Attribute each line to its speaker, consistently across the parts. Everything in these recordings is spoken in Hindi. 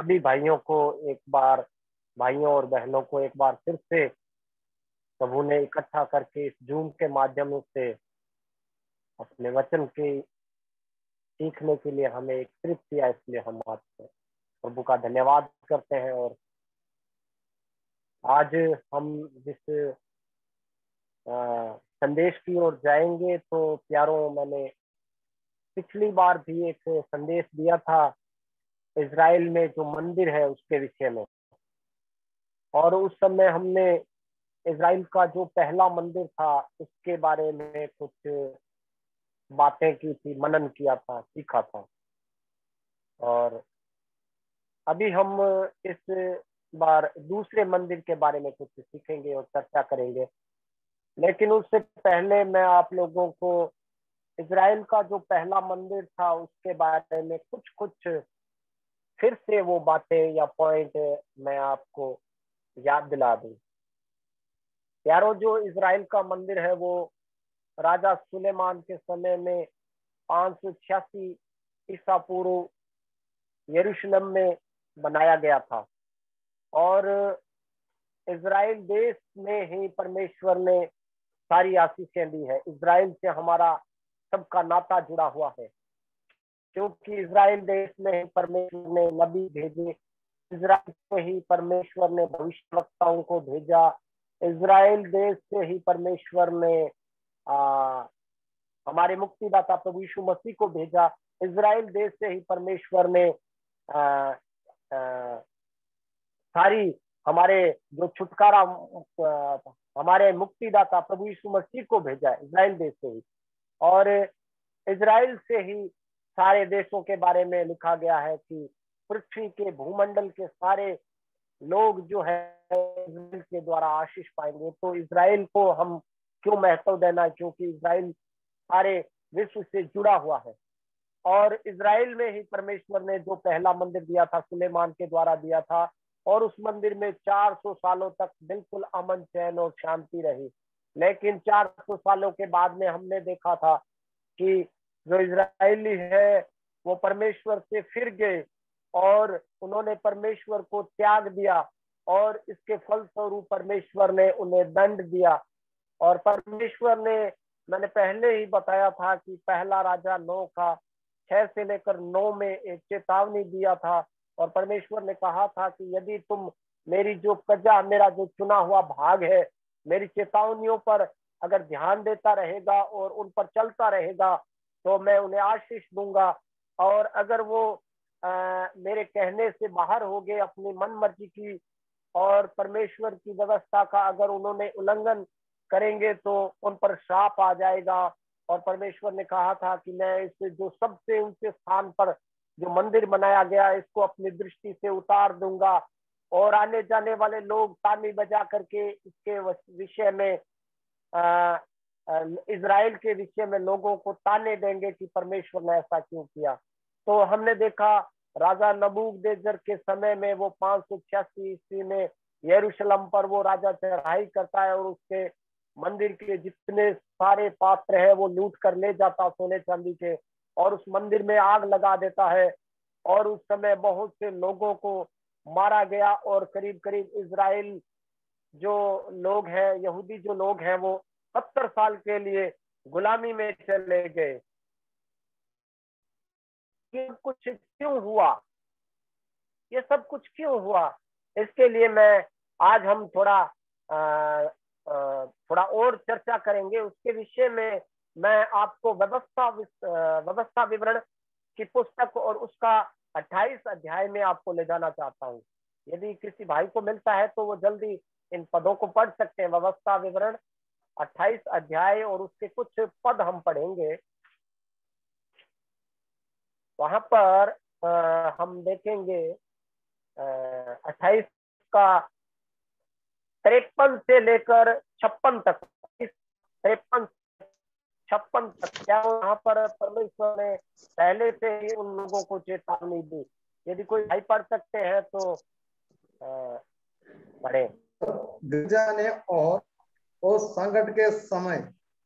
Speaker 1: सभी भाइयों को एक बार, भाइयों और बहनों को एक बार फिर से प्रभु ने इकट्ठा करके इस जूम के माध्यम से अपने वचन के सीखने के लिए हमें एकत्रित किया। इसलिए हम आज प्रभु का धन्यवाद करते हैं। और आज हम जिस संदेश की ओर जाएंगे, तो प्यारों, मैंने पिछली बार भी एक संदेश दिया था इज़राइल में जो मंदिर है उसके विषय में। और उस समय हमने इज़राइल का जो पहला मंदिर था उसके बारे में कुछ बातें की थी, मनन किया था, सीखा था। और अभी हम इस बार दूसरे मंदिर के बारे में कुछ सीखेंगे और चर्चा करेंगे। लेकिन उससे पहले मैं आप लोगों को इज़राइल का जो पहला मंदिर था उसके बारे में कुछ कुछ फिर से वो बातें या पॉइंट मैं आपको याद दिला दूं। यारों, जो इज़राइल का मंदिर है वो राजा सुलेमान के समय में 586 ईसा पूर्व यरूशलेम में बनाया गया था। और इज़राइल देश में ही परमेश्वर ने सारी आशीषें दी है। इज़राइल से हमारा सबका नाता जुड़ा हुआ है, क्योंकि इज़राइल देश में ही परमेश्वर ने नबी भेजे, इज़राइल से ही परमेश्वर ने भविष्यवक्ताओं को भेजा, इज़राइल देश से ही परमेश्वर ने हमारे मुक्तिदाता प्रभु यीशु मसीह को भेजा, इज़राइल देश से ही परमेश्वर ने सारी हमारे जो छुटकारा हमारे मुक्तिदाता प्रभु यीशु मसीह को भेजा है, इज़राइल देश से ही। और इज़राइल से ही सारे देशों के बारे में लिखा गया है कि पृथ्वी के भूमंडल के सारे लोग जो है इज़राइल के द्वारा आशीष पाएंगे। तो इज़राइल को हम क्यों महत्व देना, क्योंकि इज़राइल सारे विश्व से जुड़ा हुआ है। और इज़राइल में ही परमेश्वर ने जो पहला मंदिर दिया था, सुलेमान के द्वारा दिया था, और उस मंदिर में 400 सालों तक बिल्कुल अमन, चैन और शांति रही। लेकिन 400 सालों के बाद में हमने देखा था कि जो इज़राइली है वो परमेश्वर से फिर गए और उन्होंने परमेश्वर को त्याग दिया, और इसके फलस्वरूप परमेश्वर ने उन्हें दंड दिया। और परमेश्वर ने, मैंने पहले ही बताया था कि पहला राजा 9 का 6 से लेकर 9 में एक चेतावनी दिया था। और परमेश्वर ने कहा था कि यदि तुम मेरी जो प्रजा, मेरा जो चुना हुआ भाग है, मेरी चेतावनियों पर अगर ध्यान देता रहेगा और उन पर चलता रहेगा तो मैं उन्हें आशीष दूंगा। और अगर वो मेरे कहने से बाहर हो गए, अपनी मन मर्जी की और परमेश्वर की व्यवस्था का अगर उन्होंने उल्लंघन करेंगे तो उन पर श्राप आ जाएगा। और परमेश्वर ने कहा था कि मैं इस जो सबसे ऊंचे स्थान पर जो मंदिर बनाया गया इसको अपनी दृष्टि से उतार दूंगा, और आने जाने वाले लोग ताली बजा करके इसके विषय में इज़राइल के विषय में लोगों को ताने देंगे कि परमेश्वर ने ऐसा क्यों किया। तो हमने देखा राजा नबूकदनेस्सर के समय में वो 586 ईस्वी में यरूशलेम पर वो राजा चढ़ाई करता है और उसके मंदिर के जितने सारे पात्र है वो लूट कर ले जाता सोने चांदी के, और उस मंदिर में आग लगा देता है। और उस समय बहुत से लोगों को मारा गया, और करीब करीब इज़राइल जो लोग हैं, यहूदी जो लोग हैं, वो 70 साल के लिए गुलामी में चले गए। ये कुछ क्यों हुआ, ये सब कुछ क्यों हुआ, इसके लिए मैं आज हम थोड़ा और चर्चा करेंगे। उसके विषय में मैं आपको व्यवस्था विवरण की पुस्तक और उसका 28 अध्याय में आपको ले जाना चाहता हूँ। यदि किसी भाई को मिलता है तो वो जल्दी इन पदों को पढ़ सकते हैं। व्यवस्था विवरण 28 अध्याय और उसके कुछ पद हम पढ़ेंगे। वहां पर हम देखेंगे 28 का 53 से लेकर 56 तक, 53 56 तक क्या वहां पर परमेश्वर ने पहले से ही उन लोगों को चेतावनी दी। यदि कोई भाई पढ़ सकते हैं तो पढ़े।
Speaker 2: गिरजा ने और उस संकट के समय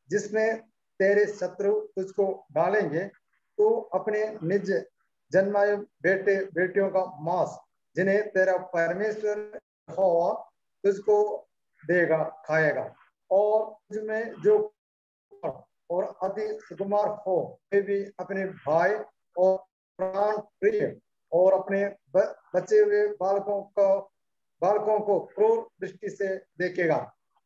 Speaker 2: जिसमें तेरे शत्रु तुझको डालेंगे, तो अपने निज जन्माए बेटे बेटियों का मांस जिन्हें तेरा परमेश्वर यहोवा तुझको देगा खाएगा। और तुझमें जो और अति सुकुमार हो वे भी अपने भाई और प्राण प्रिय और अपने बचे हुए बालकों को क्रूर दृष्टि से देखेगा,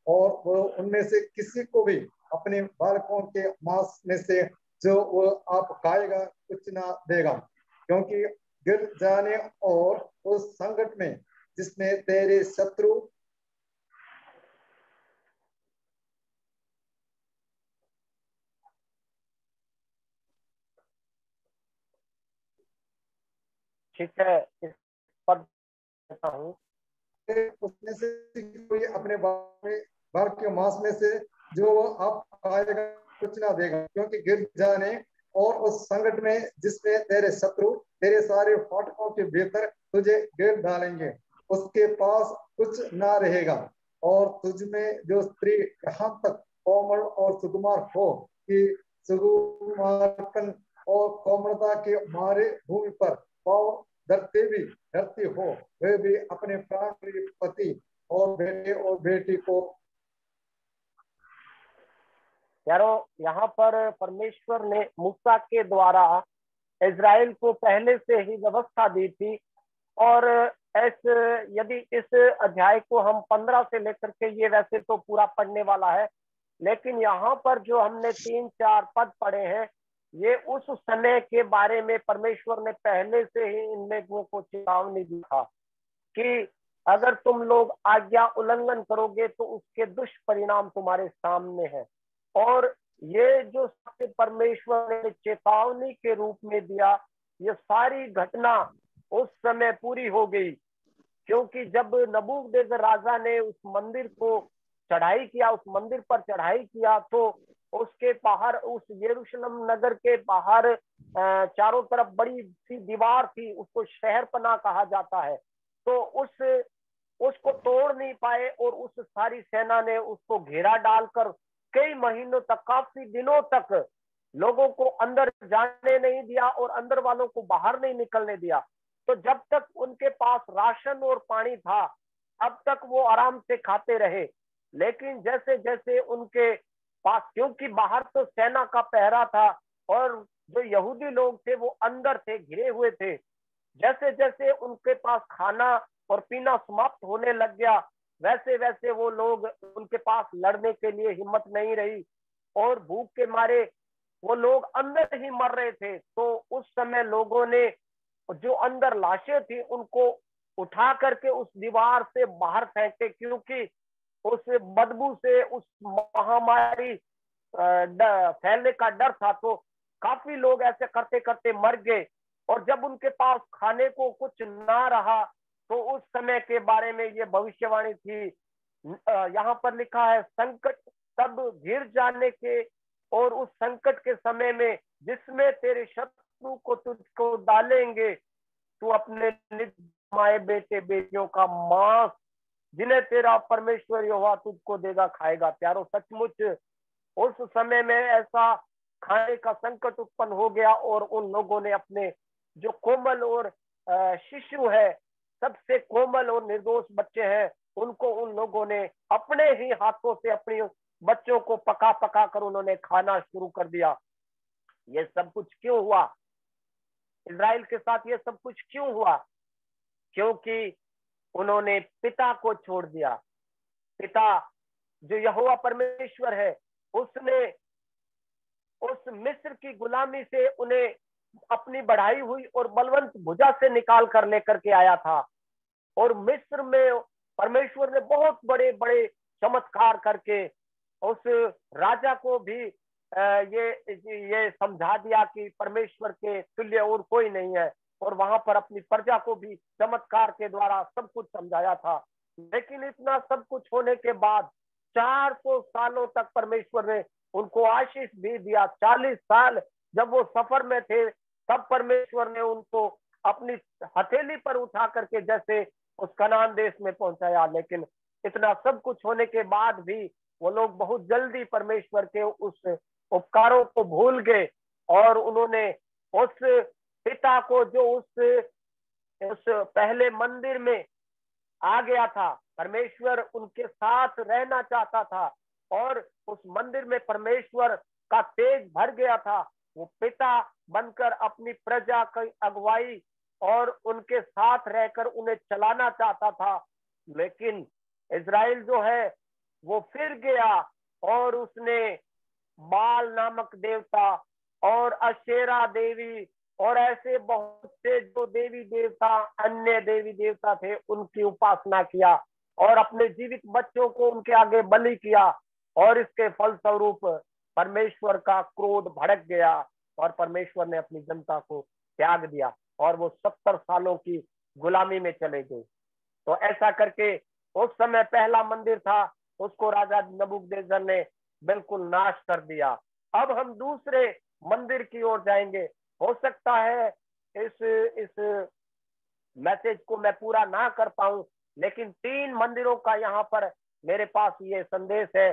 Speaker 2: और वो उनमें से किसी को भी अपने बालकों के मांस में से जो वो आप खाएगा कुछ ना देगा, क्योंकि गिर जाने और उस संकट में जिसमें तेरे शत्रु
Speaker 1: ठीक है, इस पद देता हूँ।
Speaker 2: उसमें से कोई अपने बाल के मांस में से जो वो आप खाएगा कुछ ना देगा, क्योंकि गिर जाने और उस संकट में जिसमें तेरे शत्रु तेरे सारे फाटकों के भीतर तुझे गिर डालेंगे, उसके पास कुछ ना रहेगा। और तुझ में जो स्त्री यहाँ तक कोमल और सुकुमार हो कि सुकुमारपन और कोमलता के मारे भूमि पर पाँव धरती हो, वे भी अपने प्राण प्रिय पति और बेटे और बेटी को।
Speaker 1: यारों, यहाँ पर परमेश्वर ने मूसा के द्वारा इज़राइल को पहले से ही व्यवस्था दी थी। और यदि इस अध्याय को हम 15 से लेकर के ये वैसे तो पूरा पढ़ने वाला है, लेकिन यहाँ पर जो हमने 3-4 पद पढ़े हैं, ये उस समय के बारे में परमेश्वर ने पहले से ही इन लोगों को चेतावनी दी था कि अगर तुम लोग आज्ञा उल्लंघन करोगे तो उसके दुष्परिणाम तुम्हारे सामने हैं। और ये जो परमेश्वर ने चेतावनी के रूप में दिया, ये सारी घटना उस समय पूरी हो गई, क्योंकि जब नबूकदनेस्सर राजा ने उस मंदिर को चढ़ाई किया, उस मंदिर पर चढ़ाई किया, तो उसके बाहर, उस यरूशलेम नगर के बाहर चारों तरफ बड़ी सी दीवार थी, उसको शहरपनाह कहा जाता है। तो उसको तोड़ नहीं पाए और उस सारी सेना ने उसको घेरा डालकर कई महीनों तक, काफी दिनों तक लोगों को अंदर जाने नहीं दिया और अंदर वालों को बाहर नहीं निकलने दिया। तो जब तक उनके पास राशन और पानी था तब तक वो आराम से खाते रहे। लेकिन जैसे जैसे उनके पास, क्योंकि बाहर तो सेना का पहरा था और जो यहूदी लोग थे वो अंदर थे, घिरे हुए थे, जैसे जैसे उनके पास खाना और पीना समाप्त होने लग गया, वैसे वैसे वो लोग, उनके पास लड़ने के लिए हिम्मत नहीं रही और भूख के मारे वो लोग अंदर ही मर रहे थे। तो उस समय लोगों ने जो अंदर लाशें थी उनको उठा करके उस दीवार से बाहर फेंके, क्योंकि उस बदबू से उस महामारी फैलने का डर था। तो काफी लोग ऐसे करते करते मर गए। और जब उनके पास खाने को कुछ ना रहा तो उस समय के बारे में ये भविष्यवाणी थी, यहाँ पर लिखा है, संकट तब घिर जाने के और उस संकट के समय में जिसमें तेरे शत्रु को तुझको डालेंगे, तू अपने निज माए बेटे बेटियों का मांस जिन्हें तेरा परमेश्वर यहोवा तुझको देगा खाएगा। प्यारो, सचमुच उस समय में ऐसा खाने का संकट उत्पन्न हो गया और उन लोगों ने अपने जो कोमल और शिशु है, सबसे कोमल और निर्दोष बच्चे हैं, उनको उन लोगों ने अपने ही हाथों से अपने बच्चों को पका पका कर उन्होंने खाना शुरू कर दिया। ये सब कुछ क्यों हुआ? इज़राइल के साथ ये सब कुछ क्यों हुआ? क्योंकि उन्होंने पिता को छोड़ दिया। पिता जो यहोवा परमेश्वर है, उसने उस मिस्र की गुलामी से उन्हें अपनी बढ़ाई हुई और बलवंत भुजा से निकाल कर लेकर के आया था। और मिस्र में परमेश्वर ने बहुत बड़े बड़े चमत्कार करके उस राजा को भी ये समझा दिया कि परमेश्वर के तुल्य और कोई नहीं है, और वहां पर अपनी प्रजा को भी चमत्कार के द्वारा सब कुछ समझाया था। लेकिन इतना सब कुछ होने के बाद 400 सालों तक परमेश्वर ने उनको आशीष भी दिया। 40 साल जब वो सफर में थे तब परमेश्वर ने उनको अपनी हथेली पर उठा करके जैसे उस कनान देश में पहुंचाया। लेकिन इतना सब कुछ होने के बाद भी वो लोग बहुत जल्दी परमेश्वर के उस उपकारों को भूल गए और उन्होंने उस पिता को, जो उस उस पहले मंदिर में आ गया था। परमेश्वर उनके साथ रहना चाहता था और उस मंदिर में परमेश्वर का तेज भर गया था। वो पिता बनकर अपनी प्रजा की अगुवाई और उनके साथ रहकर उन्हें चलाना चाहता था। लेकिन इज़राइल जो है वो फिर गया और उसने बाल नामक देवता और अशेरा देवी और ऐसे बहुत से जो देवी देवता, अन्य देवी देवता थे, उनकी उपासना किया और अपने जीवित बच्चों को उनके आगे बलि किया। और इसके फलस्वरूप परमेश्वर का क्रोध भड़क गया और परमेश्वर ने अपनी जनता को त्याग दिया और वो 70 सालों की गुलामी में चले गए। तो ऐसा करके उस समय पहला मंदिर था, उसको राजा नबूकदनेस्सर ने बिल्कुल नाश कर दिया। अब हम दूसरे मंदिर की ओर जाएंगे। हो सकता है इस मैसेज को मैं पूरा ना कर पाऊं, लेकिन 3 मंदिरों का यहाँ पर मेरे पास ये संदेश है।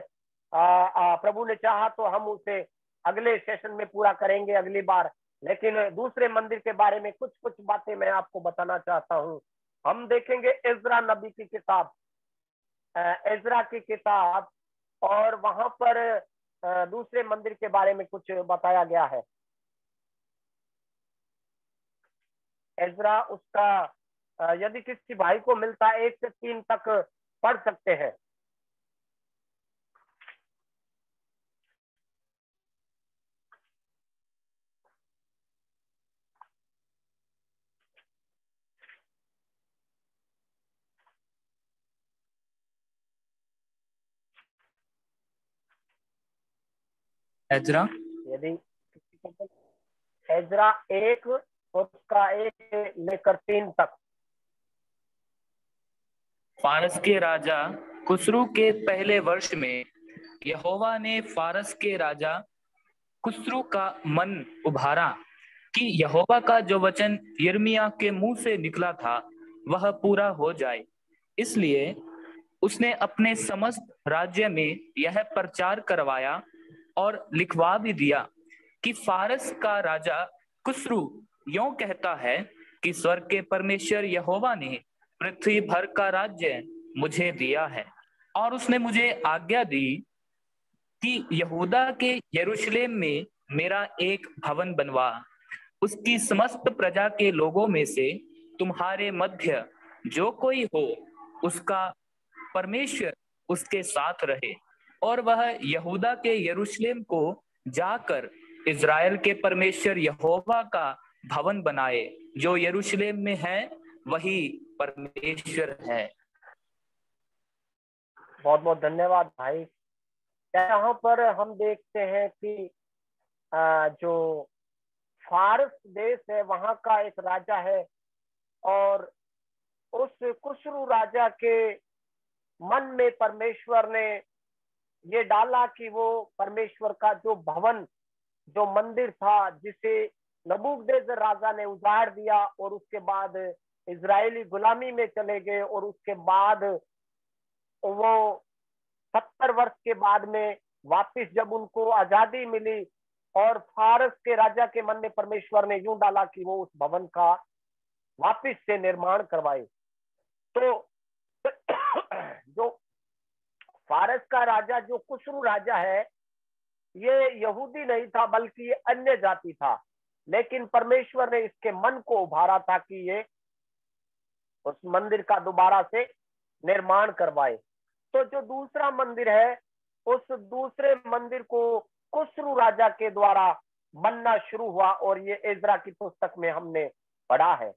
Speaker 1: प्रभु ने चाहा तो हम उसे अगले सेशन में पूरा करेंगे अगली बार। लेकिन दूसरे मंदिर के बारे में कुछ कुछ बातें मैं आपको बताना चाहता हूँ। हम देखेंगे इज़रा नबी की किताब, इज़रा की किताब, और वहां पर दूसरे मंदिर के बारे में कुछ बताया गया है। इज़रा उसका यदि किसी भाई को मिलता है 1 से 3 तक पढ़ सकते हैं।
Speaker 3: इज़रा
Speaker 1: यदि इज़रा 1 और उसका 1 से लेकर 3 तक।
Speaker 3: फारस के राजा खुसरू के पहले वर्ष में यहोवा ने फारस के राजा खुसरू का मन उभारा कि यहोवा का जो वचन यिर्मयाह के मुंह से निकला था वह पूरा हो जाए। इसलिए उसने अपने समस्त राज्य में यह प्रचार करवाया और लिखवा भी दिया कि फारस का राजा खुसरू यूं कहता है कि स्वर्ग के परमेश्वर यहोवा ने पृथ्वी भर का राज्य मुझे दिया है और उसने मुझे आज्ञा दी कि यहूदा के यरूशलेम में मेरा एक भवन बनवा। उसकी समस्त प्रजा के लोगों में से तुम्हारे मध्य जो कोई हो उसका परमेश्वर उसके साथ रहे और वह यहूदा के यरूशलेम को जाकर इज़राइल के परमेश्वर यहोवा का भवन बनाए। जो यरूशलेम में है वही परमेश्वर है।
Speaker 1: बहुत बहुत धन्यवाद भाई। यहाँ पर हम देखते हैं कि जो फारस देश है वहां का एक राजा है और उस खुसरू राजा के मन में परमेश्वर ने ये डाला कि वो परमेश्वर का जो भवन, जो मंदिर था, जिसे नबूकदनेस्सर राजा ने उजाड़ दिया और उसके बाद इजरायली गुलामी में चले गए और उसके बाद वो 70 वर्ष के बाद में वापस जब उनको आजादी मिली और फारस के राजा के मन में परमेश्वर ने यूं डाला कि वो उस भवन का वापस से निर्माण करवाए। तो जो फारस का राजा, जो खुसरू राजा है, ये यहूदी नहीं था बल्कि ये अन्य जाति था, लेकिन परमेश्वर ने इसके मन को उभारा था कि ये उस मंदिर का दोबारा से निर्माण करवाए। तो जो दूसरा मंदिर है, उस दूसरे मंदिर को खुसरू राजा के द्वारा बनना शुरू हुआ और ये इज़रा की पुस्तक में हमने पढ़ा है।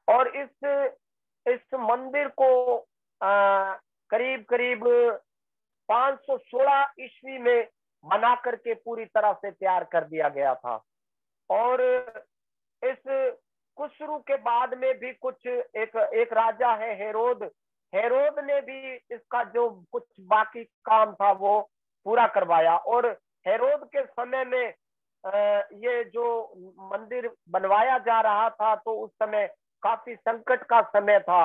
Speaker 1: और इस मंदिर को करीब करीब 516 ईस्वी में बना करके पूरी तरह से तैयार कर दिया गया था। और इस खुसरू के बाद में भी कुछ एक राजा है हेरोद ने भी इसका जो कुछ बाकी काम था वो पूरा करवाया। और हेरोद के समय में ये जो मंदिर बनवाया जा रहा था तो उस समय काफी संकट का समय था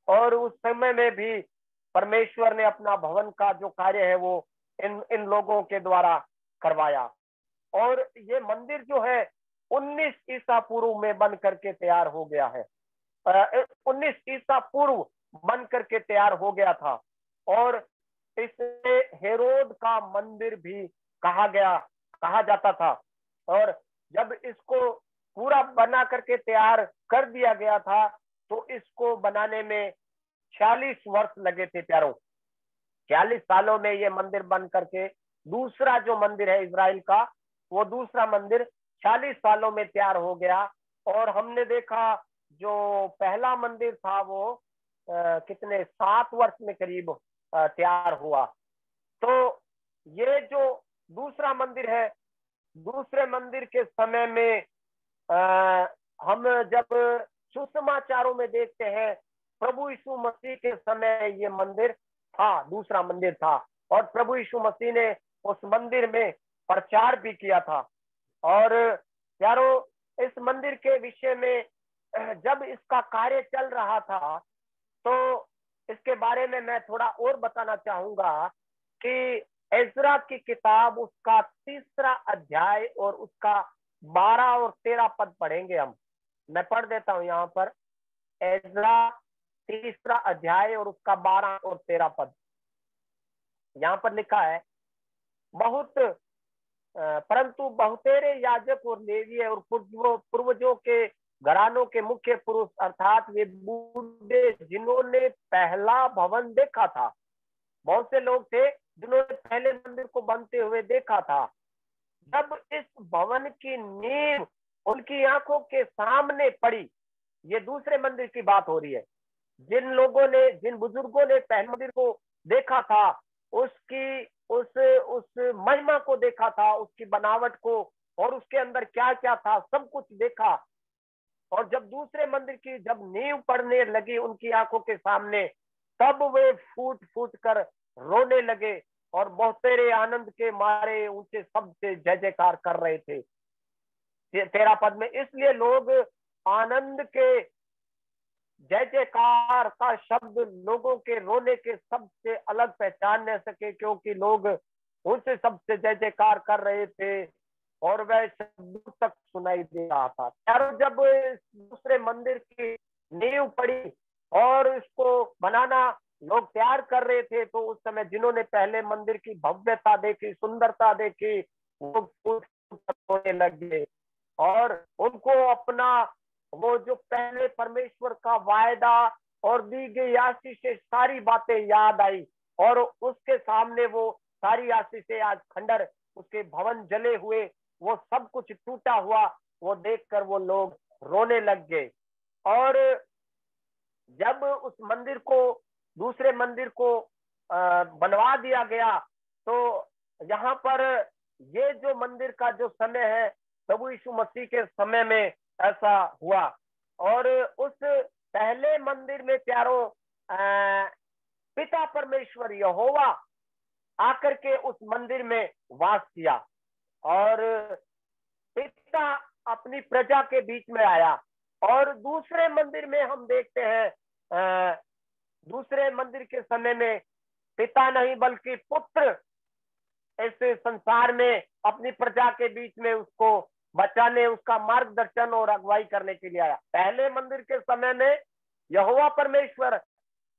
Speaker 1: और उस समय में भी परमेश्वर ने अपना भवन का जो कार्य है वो इन लोगों के द्वारा करवाया। और ये मंदिर जो है 19 ईसा पूर्व में बन करके तैयार हो गया है। 19 ईसा पूर्व बन करके तैयार हो गया था। और इसे हेरोद का मंदिर भी कहा जाता था। और जब इसको पूरा बना करके तैयार कर दिया गया था तो इसको बनाने में 46 वर्ष लगे थे प्यारों। 46 सालों में ये मंदिर बन करके दूसरा जो मंदिर है इजराइल का, वो दूसरा मंदिर 46 सालों में तैयार हो गया। और हमने देखा जो पहला मंदिर था वो कितने 7 वर्ष में करीब तैयार हुआ। तो ये जो दूसरा मंदिर है, दूसरे मंदिर के समय में हम जब सुसमाचारों में देखते हैं, प्रभु यीशु मसीह के समय ये मंदिर था, दूसरा मंदिर था। और प्रभु यीशु मसीह ने उस मंदिर में प्रचार भी किया था। और यारों, इस मंदिर के विषय में जब इसका कार्य चल रहा था तो इसके बारे में मैं थोड़ा और बताना चाहूंगा कि एजरा की किताब उसका 3रा अध्याय और उसका 12 और 13 पद पढ़ेंगे हम। मैं पढ़ देता हूं यहाँ पर, एजरा 3रा अध्याय और उसका 12 और 13 पद। यहाँ पर लिखा है, परंतु बहुतेरे याजक और लेवीय और पूर्वजों के घरानों के मुख्य पुरुष अर्थात वे बूढ़े जिन्होंने पहला भवन देखा था, बहुत से लोग थे जिन्होंने पहले मंदिर को बनते हुए देखा था, जब इस भवन की नींव उनकी आंखों के सामने पड़ी। ये दूसरे मंदिर की बात हो रही है। जिन बुजुर्गों ने पहले मंदिर को देखा था, उसकी उस महिमा को देखा था, उसकी बनावट को, और उसके अंदर क्या क्या था सब कुछ देखा। और जब दूसरे मंदिर की जब नींव पड़ने लगी उनकी आंखों के सामने, तब वे फूट फूट कर रोने लगे और बहुतेरे आनंद के मारे ऊंचे शब्द से जय जयकार कर रहे थे। 13 पद में, इसलिए लोग आनंद के जय जयकार का शब्द लोगों के रोने के शब्द से अलग पहचान न सके, क्योंकि लोग उनसे शब्द से जय जयकार कर रहे थे और वह शब्द तक सुनाई दे रहा था। जब दूसरे मंदिर की नींव पड़ी और इसको बनाना लोग तैयार कर रहे थे, तो उस समय जिन्होंने पहले मंदिर की भव्यता देखी, सुंदरता देखी, वो होने लगे और उनको अपना वो जो पहले परमेश्वर का वायदा और दी गई आशीषें सारी बातें याद आई। और उसके सामने वो सारी आशीषें आज खंडर, उसके भवन जले हुए, वो सब कुछ टूटा हुआ, वो देखकर वो लोग रोने लग गए। और जब उस मंदिर को, दूसरे मंदिर को बनवा दिया गया, तो यहाँ पर ये जो मंदिर का जो समय है, प्रभु यीशु मसीह के समय में ऐसा हुआ। और उस पहले मंदिर में प्यारों पिता परमेश्वर यहोवा आकर के उस मंदिर में वास किया और पिता अपनी प्रजा के बीच में आया। और दूसरे मंदिर में हम देखते हैं, दूसरे मंदिर के समय में पिता नहीं बल्कि पुत्र इस संसार में अपनी प्रजा के बीच में उसको बचाने, उसका मार्गदर्शन और अगुवाई करने के लिए आया। पहले मंदिर के समय में यहोवा परमेश्वर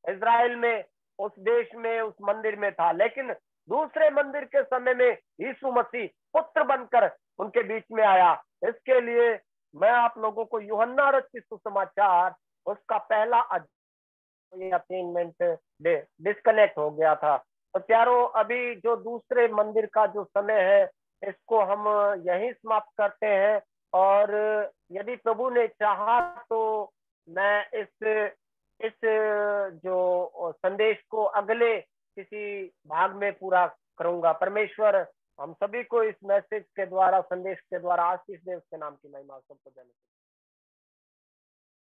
Speaker 1: इजराइल में, उस देश में, उस मंदिर में था, लेकिन दूसरे मंदिर के समय में यीशु मसीह पुत्र बनकर उनके बीच में आया। इसके लिए मैं आप लोगों को यूहन्ना रचित सुसमाचार उसका पहला असाइनमेंट डिस्कनेक्ट हो गया था। तो प्यारों, अभी जो दूसरे मंदिर का जो समय है, इसको हम यहीं समाप्त करते हैं। और यदि प्रभु ने चाहा तो मैं इस जो संदेश को अगले किसी भाग में पूरा करूंगा। परमेश्वर हम सभी को इस मैसेज के द्वारा, संदेश के द्वारा आशीष दे, उसके नाम की महिमा सबको देने।